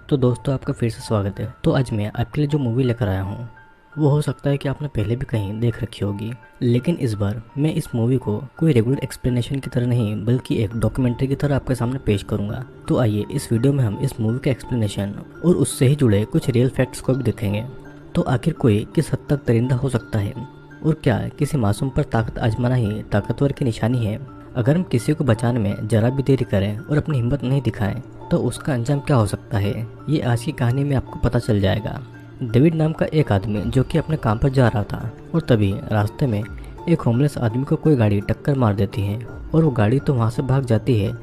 तो दोस्तों आपका फिर से स्वागत है। तो आज मैं आपके लिए जो मूवी लेकर आया हूँ वो हो सकता है कि आपने पहले भी कहीं देख रखी होगी, लेकिन इस बार मैं इस मूवी को कोई रेगुलर एक्सप्लेनेशन की तरह नहीं बल्कि एक डॉक्यूमेंट्री की तरह आपके सामने पेश करूंगा। तो आइए इस वीडियो में हम इस मूवी का एक्सप्लेनेशन और उससे ही जुड़े कुछ रियल फैक्ट्स को भी देखेंगे। तो आखिर कोई किस हद तक दरिंदा हो सकता है और क्या किसी मासूम पर ताकत आजमाना ही ताकतवर की निशानी है। अगर हम किसी को बचाने में जरा भी देरी करें और अपनी हिम्मत नहीं दिखाएं तो उसका अंजाम क्या हो सकता है, ये आज की कहानी में आपको पता चल जाएगा। डेविड नाम का एक आदमी जो कि अपने काम पर जा रहा था और तभी रास्ते में एक होमलेस आदमी को कोई गाड़ी टक्कर मार देती है और वो गाड़ी तो वहाँ से भाग जाती है,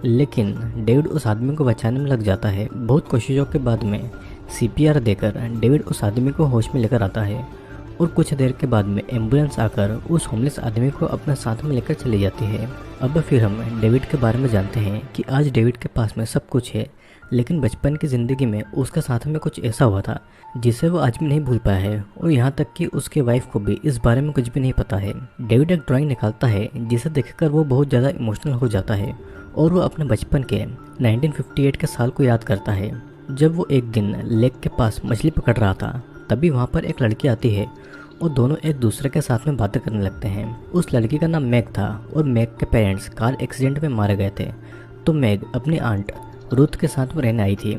लेकिन डेविड उस आदमी को बचाने में लग जाता है। बहुत कोशिशों के बाद में CPR देकर डेविड उस आदमी को होश में लेकर आता है और कुछ देर के बाद में एम्बुलेंस आकर उस होमलेस आदमी को अपने साथ में लेकर चली जाती है। अब फिर हम डेविड के बारे में जानते हैं कि आज डेविड के पास में सब कुछ है, लेकिन बचपन की ज़िंदगी में उसके साथ में कुछ ऐसा हुआ था जिसे वो आज भी नहीं भूल पाया है और यहाँ तक कि उसके वाइफ को भी इस बारे में कुछ भी नहीं पता है। डेविड एक ड्राइंग निकालता है जिसे देखकर वो बहुत ज़्यादा इमोशनल हो जाता है और वो अपने बचपन के 1958 के साल को याद करता है जब वो एक दिन लेक के पास मछली पकड़ रहा था। तभी वहाँ पर एक लड़की आती है और दोनों एक दूसरे के साथ में बातें करने लगते हैं। उस लड़की का नाम मैग था और मैग के पेरेंट्स कार एक्सीडेंट में मारे गए थे। तो मैग अपनी आंट रूथ के साथ में रहने आई थी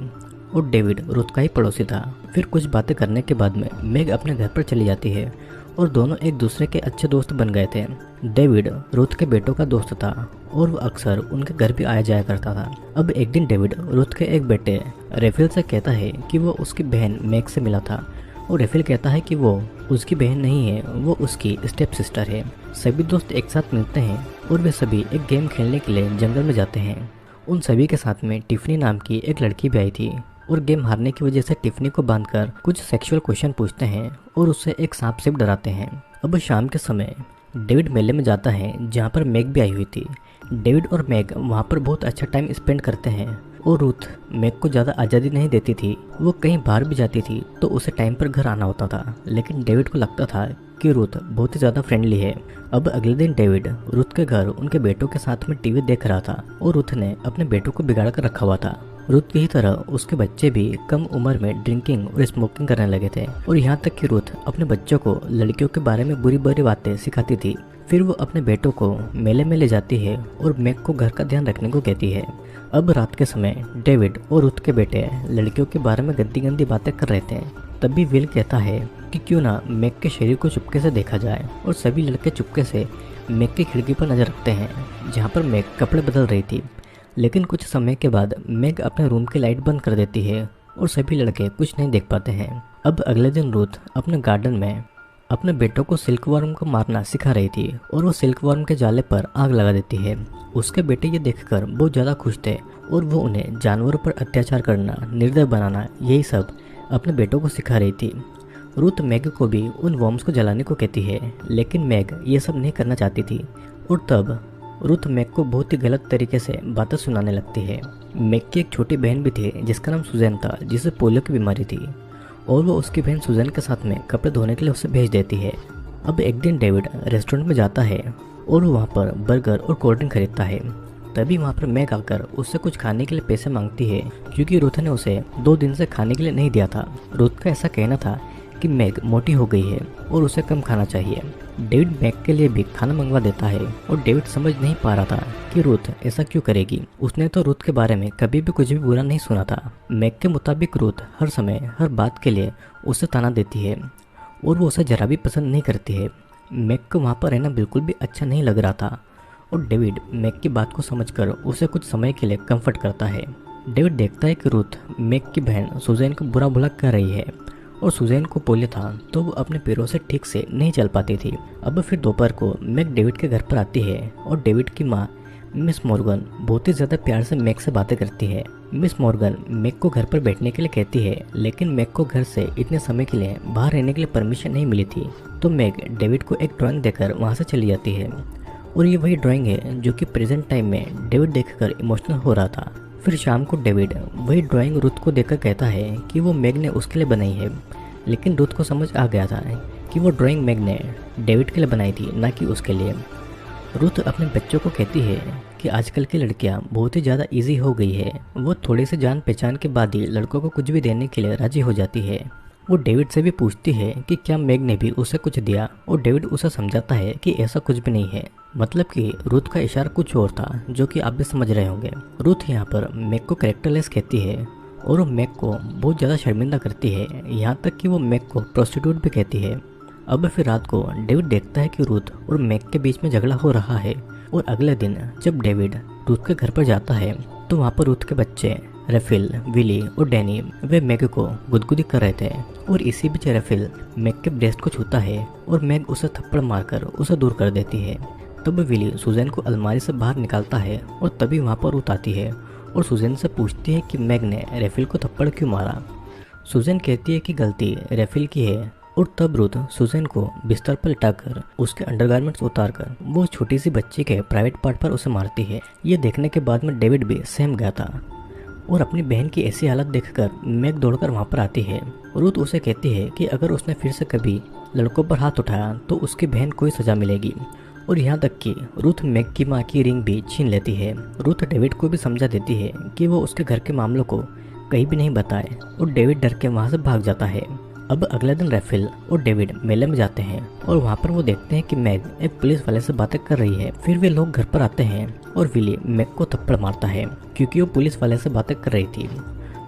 और डेविड रूथ का ही पड़ोसी था। फिर कुछ बातें करने के बाद में मैग अपने घर पर चली जाती है और दोनों एक दूसरे के अच्छे दोस्त बन गए थे। डेविड रूथ के बेटों का दोस्त था और वो अक्सर उनके घर भी आया जाया करता था। अब एक दिन डेविड रूथ के एक बेटे रेफिल से कहता है कि वो उसकी बहन मैग से मिला था और रेफिल कहता है कि वो उसकी बहन नहीं है, वो उसकी स्टेप सिस्टर है। सभी दोस्त एक साथ मिलते हैं और वे सभी एक गेम खेलने के लिए जंगल में जाते हैं। उन सभी के साथ में टिफनी नाम की एक लड़की भी आई थी और गेम हारने की वजह से टिफनी को बांधकर कुछ सेक्सुअल क्वेश्चन पूछते हैं और उससे एक सांप से डराते हैं। अब शाम के समय डेविड मेले में जाता है जहाँ पर मैग भी आई हुई थी। डेविड और मैग वहाँ पर बहुत अच्छा टाइम स्पेंड करते हैं और रूथ मैग को ज़्यादा आज़ादी नहीं देती थी। वो कहीं बाहर भी जाती थी तो उसे टाइम पर घर आना होता था, लेकिन डेविड को लगता था कि रूथ बहुत ही ज़्यादा फ्रेंडली है। अब अगले दिन डेविड रूथ के घर उनके बेटों के साथ में टीवी देख रहा था और रूथ ने अपने बेटों को बिगाड़ कर रखा हुआ था। रूथ की ही तरह उसके बच्चे भी कम उम्र में ड्रिंकिंग और स्मोकिंग करने लगे थे और यहाँ तक कि रूथ अपने बच्चों को लड़कियों के बारे में बुरी बुरी बातें सिखाती थी। फिर वो अपने बेटों को मेले में ले जाती है और मैग को घर का ध्यान रखने को कहती है। अब रात के समय डेविड और रूथ के बेटे लड़कियों के बारे में गंदी गंदी बातें कर रहे थे। तभी विल कहता है कि क्यों ना मैग के शरीर को चुपके से देखा जाए और सभी लड़के चुपके से मैग की खिड़की पर नजर रखते हैं जहाँ पर मैग कपड़े बदल रही थी। लेकिन कुछ समय के बाद मैग अपने रूम की लाइट बंद कर देती है और सभी लड़के कुछ नहीं देख पाते हैं। अब अगले दिन रूथ अपने गार्डन में अपने बेटों को सिल्कवर्म को मारना सिखा रही थी और वो सिल्कवर्म के जाले पर आग लगा देती है। उसके बेटे ये देखकर बहुत ज़्यादा खुश थे और वो उन्हें जानवरों पर अत्याचार करना, निर्दय बनाना, यही सब अपने बेटों को सिखा रही थी। रूथ मैग को भी उन वर्म्स को जलाने को कहती है, लेकिन मैग ये सब नहीं करना चाहती थी और तब रूथ मैग को बहुत ही गलत तरीके से बातें सुनाने लगती है। मैग की एक छोटी बहन भी थी जिसका नाम सुजैन था, जिसे पोलियो की बीमारी थी और वो उसकी बहन सुजैन के साथ में कपड़े धोने के लिए उसे भेज देती है। अब एक दिन डेविड रेस्टोरेंट में जाता है और वो वहाँ पर बर्गर और कोल्ड ड्रिंक खरीदता है। तभी वहाँ पर मैग आकर उससे कुछ खाने के लिए पैसे मांगती है क्योंकि रूथ ने उसे 2 दिन से खाने के लिए नहीं दिया था। रूथ का ऐसा कहना था कि मैग मोटी हो गई है और उसे कम खाना चाहिए। डेविड मैग के लिए भी खाना मंगवा देता है और डेविड समझ नहीं पा रहा था कि रूथ ऐसा क्यों करेगी। उसने तो रूथ के बारे में कभी भी कुछ भी बुरा नहीं सुना था। मैग के मुताबिक रूथ हर समय हर बात के लिए उसे ताना देती है और वो उसे जरा भी पसंद नहीं करती है। मैग को वहाँ पर रहना बिल्कुल भी अच्छा नहीं लग रहा था और डेविड मैग की बात को समझकर उसे कुछ समय के लिए कंफर्ट करता है। डेविड देखता है कि रूथ मैग की बहन सुजैन को बुरा भला कर रही है और सुजैन को पोलियो था तो वो अपने पैरों से ठीक से नहीं चल पाती थी। अब फिर दोपहर को मैग डेविड के घर पर आती है और डेविड की माँ मिस मॉर्गन बहुत ही ज़्यादा प्यार से मैग से बातें करती है। मिस मॉर्गन मैग को घर पर बैठने के लिए कहती है, लेकिन मैग को घर से इतने समय के लिए बाहर रहने के लिए परमिशन नहीं मिली थी। तो मैग डेविड को एक ड्राइंग देकर वहाँ से चली जाती है और ये वही ड्राइंग है जो कि प्रेजेंट टाइम में डेविड देखकर इमोशनल हो रहा था। फिर शाम को डेविड वही ड्राइंग रूथ को देखकर कहता है कि वो मैग ने उसके लिए बनाई है, लेकिन रूथ को समझ आ गया था कि वो ड्राइंग मैग ने डेविड के लिए बनाई थी, ना कि उसके लिए। रूथ अपने बच्चों को कहती है कि आजकल की लड़कियां बहुत ही ज़्यादा इजी हो गई है। वो थोड़ी सी जान पहचान के बाद ही लड़कों को कुछ भी देने के लिए राजी हो जाती है। वो डेविड से भी पूछती है कि क्या मैग ने भी उसे कुछ दिया, और डेविड उसे समझाता है कि ऐसा कुछ भी नहीं है। मतलब कि रूथ का इशारा कुछ और था, जो कि आप भी समझ रहे होंगे। रूथ यहाँ पर मैग को कैरेक्टरलेस कहती है और वो मैग को बहुत ज़्यादा शर्मिंदा करती है, यहाँ तक कि वो मैग को प्रोस्टिट्यूट भी कहती है। अब फिर रात को डेविड देखता है कि रूथ और मैग के बीच में झगड़ा हो रहा है, और अगले दिन जब डेविड रूथ के घर पर जाता है तो वहाँ पर रूथ के बच्चे रेफिल, विली और डैनी वे मैग को गुदगुदी कर रहे थे। और इसी बीच रेफिल मैग के ब्रेस्ट को छूता है और मैग उसे थप्पड़ मारकर उसे दूर कर देती है। तब विली सुजैन को अलमारी से बाहर निकालता है और तभी वहाँ पर रूथ आती है और सुजैन से पूछती है कि मैग ने रेफिल को थप्पड़ क्यों मारा। सुजैन कहती है कि गलती रेफिल की है, और तब रूथ सुजैन को बिस्तर पर लिटाकर उसके अंडरगारमेंट्स उतारकर वो छोटी सी बच्ची के प्राइवेट पार्ट पर उसे मारती है। ये देखने के बाद में डेविड भी सहम गया था, और अपनी बहन की ऐसी हालत देखकर मैग दौड़कर वहाँ पर आती है। रूथ उसे कहती है कि अगर उसने फिर से कभी लड़कों पर हाथ उठाया तो उसकी बहन को ही सजा मिलेगी, और यहाँ तक कि रूथ मैग की माँ की रिंग भी छीन लेती है। रूथ डेविड को भी समझा देती है कि वो उसके घर के मामलों को कहीं भी नहीं बताए, और डेविड डर के वहाँ से भाग जाता है। अब अगले दिन रेफिल और डेविड मेले में जाते हैं और वहाँ पर वो देखते हैं कि मैग एक पुलिस वाले से बातें कर रही है। फिर वे लोग घर पर आते हैं और विली मैग को थप्पड़ मारता है क्योंकि वो पुलिस वाले से बातें कर रही थी।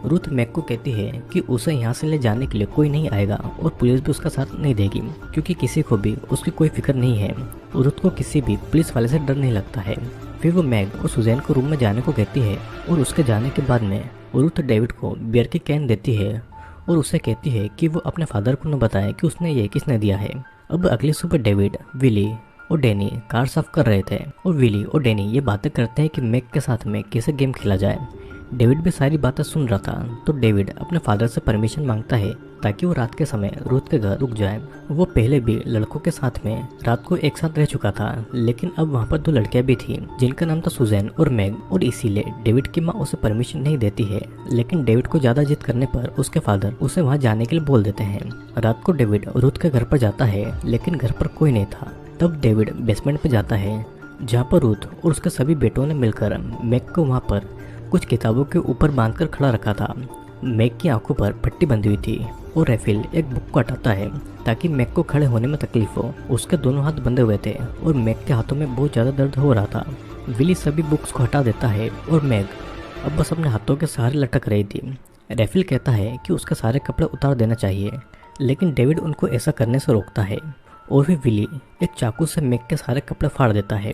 रूथ मैग को कहती है कि उसे यहाँ से ले जाने के लिए कोई नहीं आएगा और पुलिस भी उसका साथ नहीं देगी, क्योंकि किसी को भी उसकी कोई फिक्र नहीं है। रूथ को किसी भी पुलिस वाले से डर नहीं लगता है। फिर वो मैग और सुजैन को रूम में जाने को कहती है, और उसके जाने के बाद में रूथ डेविड को बियर की कैन देती है और उसे कहती है कि वो अपने फादर को न बताए कि उसने ये किसने दिया है। अब अगली सुबह डेविड, विली और डैनी कार साफ कर रहे थे, और विली और डैनी ये बातें करते हैं कि मैग के साथ में कैसे गेम खेला जाए। डेविड भी सारी बातें सुन रहा था, तो डेविड अपने फादर से परमिशन मांगता है ताकि वो रात के समय रूथ के घर रुक जाए। वो पहले भी लड़कों के साथ में रात को एक साथ रह चुका था, लेकिन अब वहाँ पर दो लड़कियां भी थी जिनका नाम था सुजैन और मैग, और इसीलिए डेविड की माँ उसे परमिशन नहीं देती है। लेकिन डेविड को ज्यादा जिद करने पर उसके फादर उसे वहाँ जाने के लिए बोल देते हैं। रात को डेविड रूथ के घर पर जाता है, लेकिन घर पर कोई नहीं था। तब डेविड बेसमेंट पे जाता है जहाँ पर रूथ और उसके सभी बेटों ने मिलकर मैग को वहाँ पर कुछ किताबों के ऊपर बांधकर खड़ा रखा था। मैग की आंखों पर पट्टी बंधी हुई थी, और रेफिल एक बुक को हटाता है ताकि मैग को खड़े होने में तकलीफ हो। उसके दोनों हाथ बंधे हुए थे और मैग के हाथों में बहुत ज़्यादा दर्द हो रहा था। विली सभी बुक्स को हटा देता है और मैग अब बस अपने हाथों के सहारे लटक रही थी। रेफिल कहता है कि उसके सारे कपड़े उतार देना चाहिए, लेकिन डेविड उनको ऐसा करने से रोकता है, और फिर विली एक चाकू से मैग के सारे कपड़े फाड़ देता है।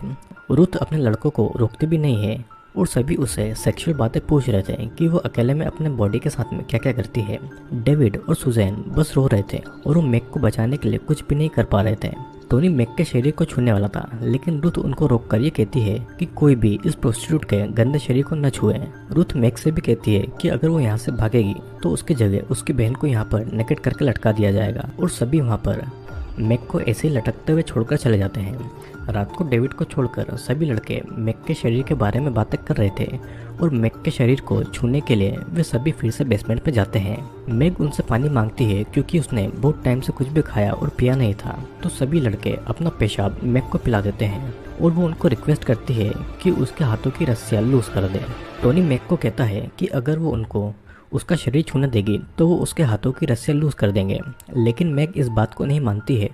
रूथ अपने लड़कों को रोकती भी नहीं है, और सभी उसे सेक्सुअल बातें पूछ रहे थे कि वो अकेले में अपने बॉडी के साथ में क्या क्या करती है। डेविड और सुजैन बस रो रहे थे और वो मैग को बचाने के लिए कुछ भी नहीं कर पा रहे थे। टोनी मैग के शरीर को छूने वाला था, लेकिन रूथ उनको रोककर ये कहती है कि कोई भी इस प्रोस्टिट्यूट के गंदे शरीर को न छुए। रूथ मैग से भी कहती है कि अगर वो यहाँ से भागेगी तो उसकी जगह उसकी बहन को यहाँ पर नेकेट करके लटका दिया जाएगा, और सभी वहाँ पर मैग को ऐसे ही लटकते हुए छोड़कर चले जाते हैं। रात को डेविड को छोड़कर सभी लड़के मैग के शरीर के बारे में बातें कर रहे थे, और मैग के शरीर को छूने के लिए वे सभी फिर से बेसमेंट पे जाते हैं। मैग उनसे पानी मांगती है क्योंकि उसने बहुत टाइम से कुछ भी खाया और पिया नहीं था, तो सभी लड़के अपना पेशाब मैग को पिला देते हैं, और वो उनको रिक्वेस्ट करती है कि उसके हाथों की रस्सियाँ लूज कर दे। टोनी मैग को कहता है कि अगर वो उनको उसका शरीर छूने देगी तो वो उसके हाथों की रस्सियाँ लूज कर देंगे, लेकिन मैग इस बात को नहीं मानती है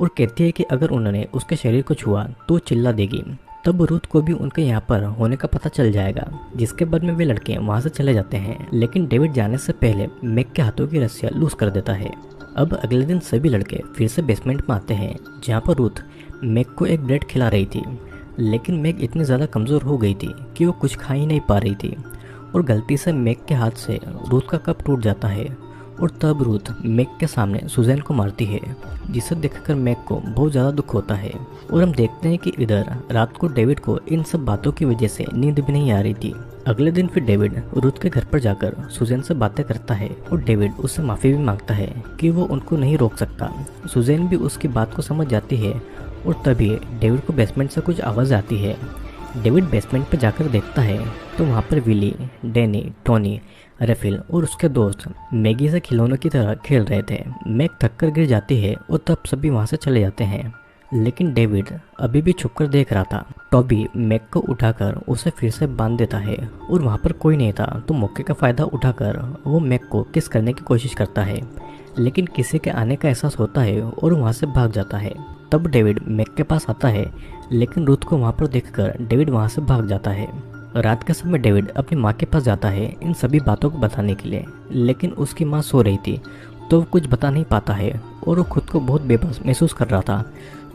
और कहती है कि अगर उन्होंने उसके शरीर को छुआ तो चिल्ला देगी। तब रूथ को भी उनके यहाँ पर होने का पता चल जाएगा, जिसके बाद में वे लड़के वहाँ से चले जाते हैं, लेकिन डेविड जाने से पहले मैग के हाथों की रस्सियाँ लूज कर देता है। अब अगले दिन सभी लड़के फिर से बेसमेंट में आते हैं, जहाँ पर रूथ मैग को एक ब्रेड खिला रही थी, लेकिन मैग इतनी ज़्यादा कमज़ोर हो गई थी कि वो कुछ खा ही नहीं पा रही थी, और गलती से मैग के हाथ से रूथ का कप टूट जाता है, और तब रूथ मैग के सामने सुजैन को मारती है, जिसे देखकर मैग को बहुत ज़्यादा दुख होता है। और हम देखते हैं कि इधर रात को डेविड को इन सब बातों की वजह से नींद भी नहीं आ रही थी। अगले दिन फिर डेविड रूथ के घर पर जाकर सुजैन से बातें करता है, और डेविड उससे माफ़ी भी मांगता है कि वो उनको नहीं रोक सकता। सुजैन भी उसकी बात को समझ जाती है, और तभी डेविड को बेसमेंट से कुछ आवाज़ आती है। डेविड बेसमेंट पर जाकर देखता है तो वहाँ पर विली, डैनी, टोनी, रेफिल और उसके दोस्त मैगी से खिलौनों की तरह खेल रहे थे। मैग थक कर गिर जाती है और तब सभी वहाँ से चले जाते हैं। लेकिन डेविड अभी भी छुपकर देख रहा था। टॉबी मैग को उठाकर उसे फिर से बांध देता है और वहाँ पर कोई नहीं था, तो मौके का फ़ायदा उठाकर वो मैग को किस करने की कोशिश करता है, लेकिन किसी के आने का एहसास होता है और वहाँ से भाग जाता है। तब डेविड मैग के पास आता है, लेकिन रुथ को वहाँ पर देखकर डेविड वहाँ से भाग जाता है। रात के समय डेविड अपनी माँ के पास जाता है इन सभी बातों को बताने के लिए, लेकिन उसकी माँ सो रही थी तो वो कुछ बता नहीं पाता है और वो खुद को बहुत बेबस महसूस कर रहा था,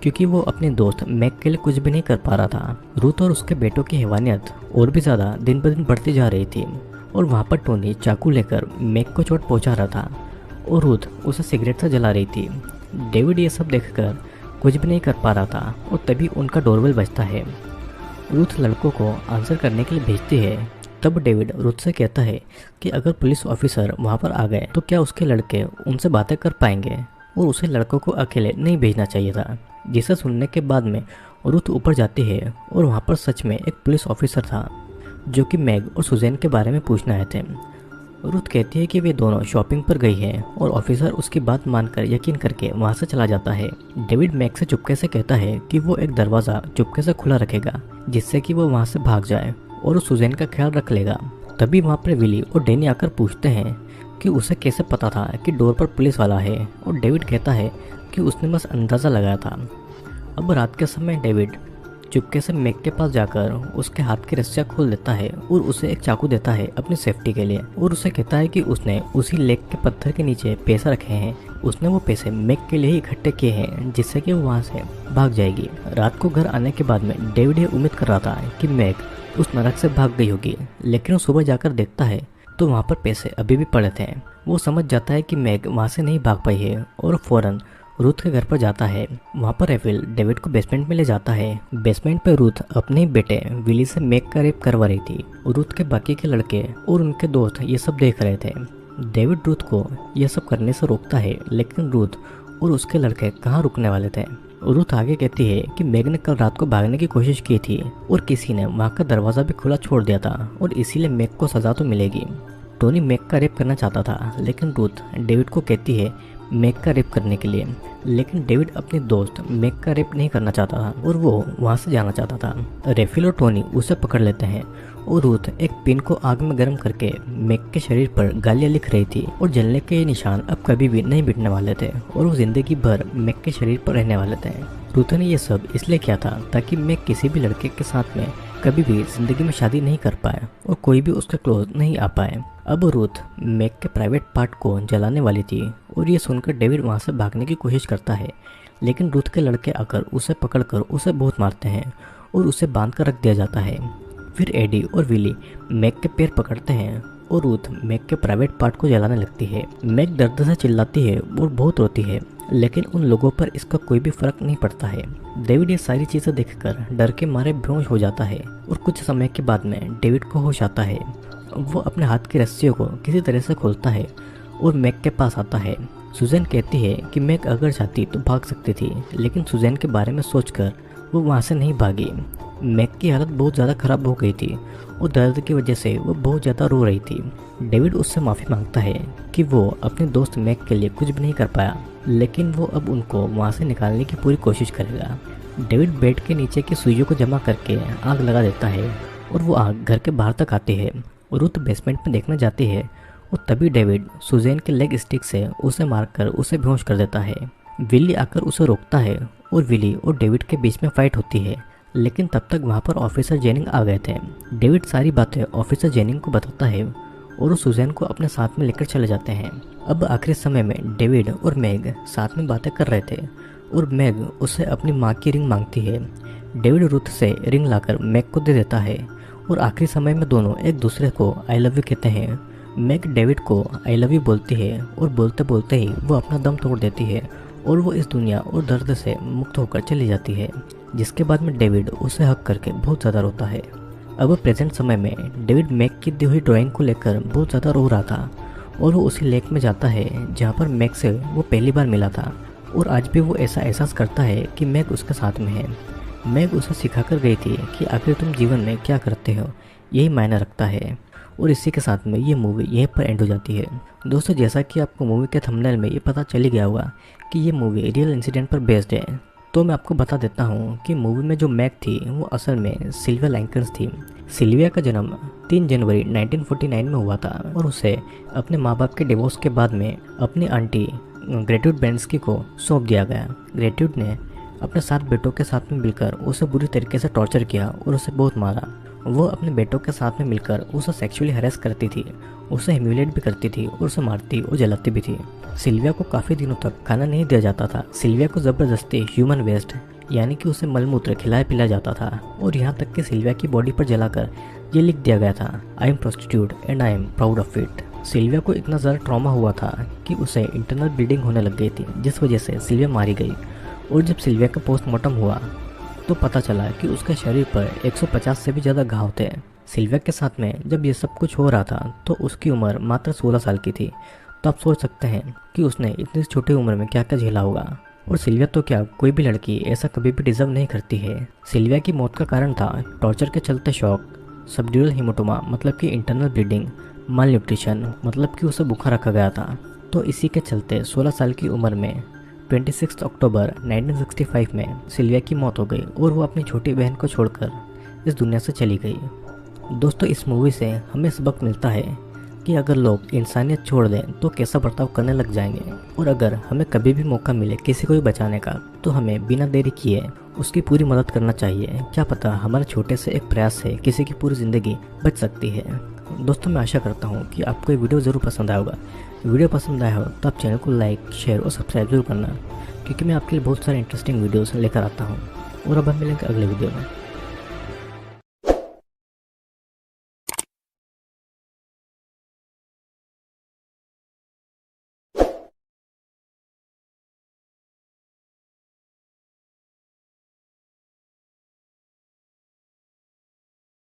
क्योंकि वो अपने दोस्त मैग के लिए कुछ भी नहीं कर पा रहा था। रूथ और उसके बेटों की हैवानियत और भी ज़्यादा दिन ब दिन बढ़ती जा रही थी और वहाँ पर टोनी चाकू लेकर मैग को चोट पहुँचा रहा था और रूथ उसे सिगरेट से जला रही थी। डेविड ये सब देखकर कुछ भी नहीं कर पा रहा था और तभी उनका डोरबेल बजता है। रूथ लड़कों को आंसर करने के लिए भेजती है। तब डेविड रूथ से कहता है कि अगर पुलिस ऑफिसर वहाँ पर आ गए तो क्या उसके लड़के उनसे बातें कर पाएंगे और उसे लड़कों को अकेले नहीं भेजना चाहिए था। जिसे सुनने के बाद में रूथ ऊपर जाती है और वहाँ पर सच में एक पुलिस ऑफिसर था जो कि मैग और सुजैन के बारे में पूछने आए थे। रूथ कहती है कि वे दोनों शॉपिंग पर गई हैं और ऑफिसर उसकी बात मानकर यकीन करके वहाँ से चला जाता है। डेविड मैग से चुपके से कहता है कि वो एक दरवाज़ा चुपके से खुला रखेगा जिससे कि वो वहाँ से भाग जाए और सुजैन का ख्याल रख लेगा। तभी वहाँ पर विली और डैनी आकर पूछते हैं कि उसे कैसे पता था कि डोर पर पुलिस वाला है, और डेविड कहता है कि उसने बस अंदाज़ा लगाया था। अब रात के समय डेविड चुपके से मैग के पास जाकर उसके हाथ की रस्सियाँ खोल देता है और उसे एक चाकू देता है अपनी सेफ्टी के लिए, और उसे कहता है कि उसने उसी लेक के पत्थर के नीचे पैसे रखे हैं। उसने वो पैसे मैग के लिए ही इकट्ठे किए हैं जिससे कि वो वहाँ से भाग जाएगी। रात को घर आने के बाद में डेविड ये उम्मीद कर रहा था कि मैग उस नरक से भाग गई होगी, लेकिन वो सुबह जाकर देखता है तो वहाँ पर पैसे अभी भी पड़े थे। वो समझ जाता है कि मैग वहाँ से नहीं भाग पाई है और फौरन रूथ के घर पर जाता है। वहाँ पर एविल डेविड को बेसमेंट में ले जाता है। बेसमेंट पर रूथ अपने ही बेटे विली से मैग का रेप करवा रही थी। रूथ के बाकी के लड़के और उनके दोस्त ये सब देख रहे थे। डेविड रूथ को यह सब करने से रोकता है, लेकिन रूथ और उसके लड़के कहाँ रुकने वाले थे। रूथ आगे कहती है कि मैग ने कल रात को भागने की कोशिश की थी और किसी ने वहाँ का दरवाज़ा भी खुला छोड़ दिया था और इसीलिए मैग को सज़ा तो मिलेगी। टोनी मैग का रेप करना चाहता था, लेकिन रूथ डेविड को कहती है मैग का रेप करने के लिए, लेकिन डेविड अपने दोस्त मैग का रेप नहीं करना चाहता था और वो वहाँ से जाना चाहता था। रेफिल और टोनी उसे पकड़ लेते हैं और रूथ एक पिन को आग में गर्म करके मैग के शरीर पर गालियाँ लिख रही थी और जलने के ये निशान अब कभी भी नहीं मिटने वाले थे और वो जिंदगी भर मैग के शरीर पर रहने वाले थे। रूथ ने ये सब इसलिए किया था ताकि मैग किसी भी लड़के के साथ में कभी भी जिंदगी में शादी नहीं कर पाए और कोई भी उसके क्लोज नहीं आ पाए। अब रूथ मैग के प्राइवेट पार्ट को जलाने वाली थी और ये सुनकर डेविड वहाँ से भागने की कोशिश करता है, लेकिन रूथ के लड़के आकर उसे पकड़कर उसे बहुत मारते हैं और उसे बांध कर रख दिया जाता है। फिर एडी और विली मैग के पैर पकड़ते हैं और रूथ मैग के प्राइवेट पार्ट को जलाने लगती है। मैग दर्द से चिल्लाती है और बहुत रोती है, लेकिन उन लोगों पर इसका कोई भी फर्क नहीं पड़ता है। डेविड ये सारी चीज़ें देखकर डर के मारे बेहोश हो जाता है और कुछ समय के बाद में डेविड को होश आता है। वो अपने हाथ की रस्सियों को किसी तरह से खोलता है और मैग के पास आता है। सुजैन कहती है कि मैग अगर चाहती तो भाग सकती थी, लेकिन सुजैन के बारे में सोचकर वो वहाँ से नहीं भागी। मैग की हालत बहुत ज़्यादा ख़राब हो गई थी और दर्द की वजह से वो बहुत ज़्यादा रो रही थी। डेविड उससे माफ़ी मांगता है कि वो अपने दोस्त मैग के लिए कुछ भी नहीं कर पाया, लेकिन वो अब उनको वहाँ से निकालने की पूरी कोशिश करेगा। डेविड बेड के नीचे की सुइयों को जमा करके आग लगा देता है और वो आग घर के बाहर तक आती है। रूथ बेसमेंट में देखने जाती है और तभी डेविड सुजैन के लेग स्टिक से उसे मारकर उसे बेहोश कर देता है। विली आकर उसे रोकता है और विली और डेविड के बीच में फाइट होती है, लेकिन तब तक वहाँ पर ऑफिसर जेनिंग आ गए थे। डेविड सारी बातें ऑफिसर जेनिंग को बताता है और वो सुजैन को अपने साथ में लेकर चले जाते हैं। अब आखिरी समय में डेविड और मैग साथ में बातें कर रहे थे और मैग उससे अपनी माँ की रिंग मांगती है। डेविड रूथ से रिंग लाकर मैग को दे देता है और आखिरी समय में दोनों एक दूसरे को आई लव यू कहते हैं। मैग डेविड को आई लव यू बोलती है और बोलते बोलते ही वो अपना दम तोड़ देती है और वो इस दुनिया और दर्द से मुक्त होकर चली जाती है, जिसके बाद में डेविड उसे हक करके बहुत ज़्यादा रोता है। अब प्रेजेंट समय में डेविड मैग की दी हुई ड्राइंग को लेकर बहुत ज़्यादा रो रहा था और वो उसी लेक में जाता है जहाँ पर मैग से वो पहली बार मिला था और आज भी वो ऐसा एहसास करता है कि मैग उसके साथ में है। मैग उसे सिखाकर गई थी कि आखिर तुम जीवन में क्या करते हो यही मायने रखता है। और इसी के साथ में ये मूवी यहीं पर एंड हो जाती है। दोस्तों, जैसा कि आपको मूवी के थंबनेल में ये पता चल ही गया होगा कि ये मूवी रियल इंसिडेंट पर बेस्ड है, तो मैं आपको बता देता हूँ कि मूवी में जो मैग थी वो असल में सिल्विया लैंकर्स थी। सिल्विया का जन्म 3 जनवरी 1949 में हुआ था और उसे अपने माँ बाप के डिवोर्स के बाद में अपनी आंटी ग्रेट्यूड बेंस्की को सौंप दिया गया। ग्रेट्यूड ने अपने 7 बेटों के साथ में मिलकर उसे बुरी तरीके से टॉर्चर किया और उसे बहुत मारा। वो अपने बेटों के साथ में मिलकर उसे सेक्सुअली हैरेस करती थी, उसे ह्यूमिलेट भी करती थी और उसे मारती और जलाती भी थी। सिल्विया को काफ़ी दिनों तक खाना नहीं दिया जाता था। सिल्विया को ज़बरदस्ती ह्यूमन वेस्ट यानी कि उसे मलमूत्र खिलाया पिलाया जाता था और यहाँ तक कि सिल्विया की बॉडी पर जलाकर ये लिख दिया गया था, I am prostitute and I am proud of it. Silvia को इतना ज़्यादा ट्रॉमा हुआ था कि उसे इंटरनल ब्लीडिंग होने लग गई थी, जिस वजह से सिल्विया मारी गई। और जब सिल्विया का पोस्टमार्टम हुआ तो पता चला कि उसके शरीर पर 150 से भी ज़्यादा घाव थे। सिल्विया के साथ में जब ये सब कुछ हो रहा था तो उसकी उम्र मात्र 16 साल की थी। तो आप सोच सकते हैं कि उसने इतनी छोटी उम्र में क्या क्या झेला होगा। और सिल्विया तो क्या, कोई भी लड़की ऐसा कभी भी डिजर्व नहीं करती है। सिल्विया की मौत का कारण था टॉर्चर के चलते शॉक, सबड्यूरल हीमोटोमा मतलब कि इंटरनल ब्लीडिंग, माल न्यूट्रिशन मतलब कि उसे बुखार रखा गया था। तो इसी के चलते 16 साल की उम्र में 26 अक्टूबर 1965 में सिल्विया की मौत हो गई और वो अपनी छोटी बहन को छोड़कर इस दुनिया से चली गई। दोस्तों, इस मूवी से हमें सबक मिलता है कि अगर लोग इंसानियत छोड़ दें तो कैसा बर्ताव करने लग जाएंगे। और अगर हमें कभी भी मौका मिले किसी को भी बचाने का तो हमें बिना देरी किए उसकी पूरी मदद करना चाहिए। क्या पता हमारे छोटे से एक प्रयास से किसी की पूरी ज़िंदगी बच सकती है। दोस्तों, मैं आशा करता हूँ कि आपको ये वीडियो ज़रूर पसंद आया होगा। वीडियो पसंद आया हो तो आप चैनल को लाइक, शेयर और सब्सक्राइब जरूर करना, क्योंकि मैं आपके लिए बहुत सारे इंटरेस्टिंग वीडियोस लेकर आता हूँ। और अब हम मिलेंगे अगले वीडियो में।